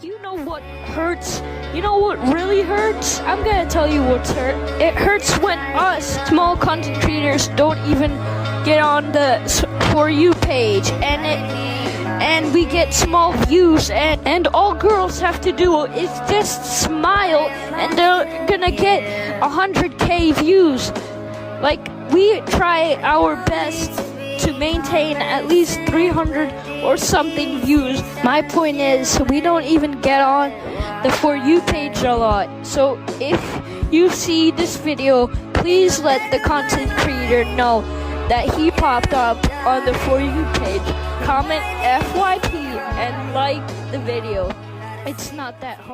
You know what hurts? You know what really hurts? I'm gonna tell you what's hurt. It hurts when us small content creators don't even get on the For You page, and we get small views, and all girls have to do is just smile, and they're gonna get 100K views. Like, we try our best to maintain at least 300 or something views. My point is, we don't even get on the For You page a lot. So if you see this video, please let the content creator know that he popped up on the For You page. Comment FYP and like the video. It's not that hard.